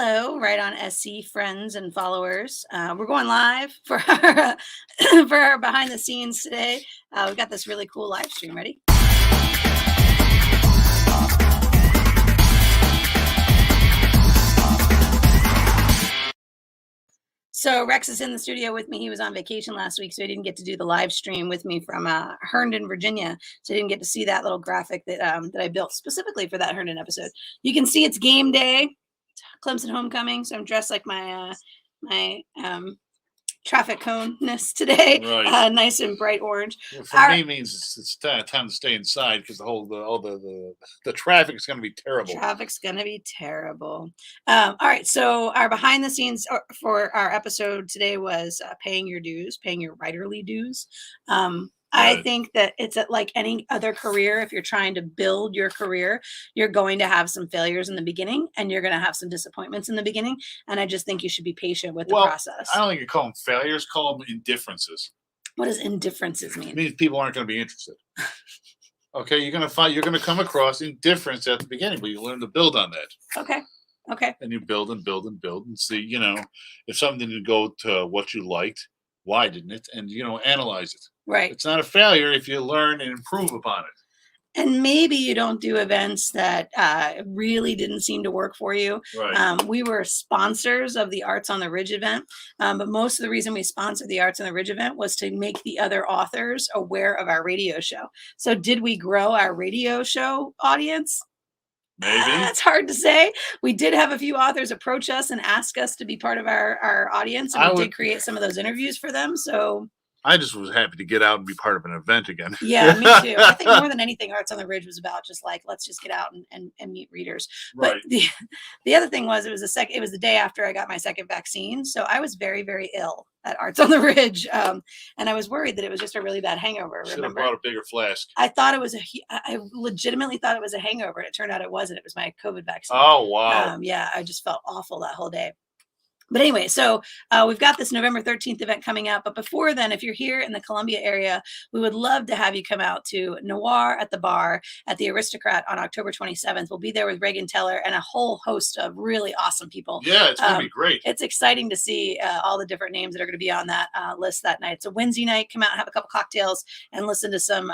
Hello, right on SC friends and followers. We're going live for our, for our behind the scenes today. We've got this really cool live stream. Ready? So Rex is in the studio with me. He was on vacation last week, so he didn't get to do the live stream with me from Herndon, Virginia. So he didn't get to see that little graphic that that I built specifically for that Herndon episode. You can see it's game day, Clemson homecoming. So I'm dressed like my traffic cone-ness today, Right. Nice and bright orange. Well, for me means it's time to stay inside because the traffic is going to be terrible. Traffic's going to be terrible. All right, so our behind the scenes for our episode today was paying your dues, paying your writerly dues. I think that it's like any other career. If you're trying to build your career, you're going to have some failures in the beginning and you're going to have some disappointments in the beginning. And I just think you should be patient with the process. I don't think you call them failures, call them indifferences. What does indifferences mean? It means people aren't going to be interested. Okay, you're going to come across indifference at the beginning, but you learn to build on that. Okay. And you build and build and build and see, if something didn't go to what you liked, why didn't it? And, analyze it. Right. It's not a failure if you learn and improve upon it. And maybe you don't do events that really didn't seem to work for you. Right. We were sponsors of the Arts on the Ridge event, but most of the reason we sponsored the Arts on the Ridge event was to make the other authors aware of our radio show. So did we grow our radio show audience? Maybe. It's hard to say. We did have a few authors approach us and ask us to be part of our audience, and we did create some of those interviews for them. So I just was happy to get out and be part of an event again. Yeah, me too. I think more than anything, Arts on the Ridge was about just like, let's just get out and meet readers. But the other thing was, it was the day after I got my second vaccine. So I was very, very ill at Arts on the Ridge. And I was worried that it was just a really bad hangover. Should have brought a bigger flask. I legitimately thought it was a hangover. And it turned out it wasn't. It was my COVID vaccine. Oh, wow. Yeah, I just felt awful that whole day. But anyway, so we've got this November 13th event coming up. But before then, if you're here in the Columbia area, we would love to have you come out to Noir at the Bar at the Aristocrat on October 27th. We'll be there with Reagan Teller and a whole host of really awesome people. Yeah, it's going to be great. It's exciting to see all the different names that are going to be on that list that night. It's a Wednesday night. Come out, have a couple cocktails, and listen to some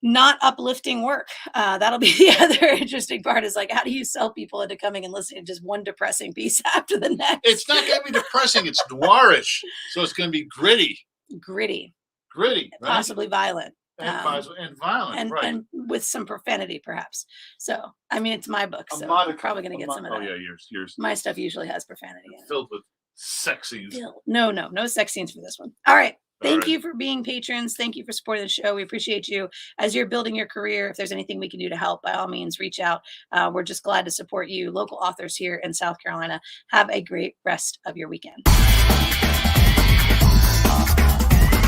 not uplifting work. That'll be the other interesting part, is like, how do you sell people into coming and listening to just one depressing piece after the next? It's not going to be depressing. It's noirish. So it's going to be gritty. Gritty. Right? Possibly violent. And violent, right. And with some profanity, perhaps. So, I mean, it's my book, so I'm probably going to get some of that. Oh, yeah, yours. My stuff usually has profanity in it. Filled with sex scenes. No sex scenes for this one. All right. Thank you for being patrons. Thank you for supporting the show. We appreciate you as you're building your career. If there's anything we can do to help, by all means, reach out. We're just glad to support you, local authors here in South Carolina. Have a great rest of your weekend.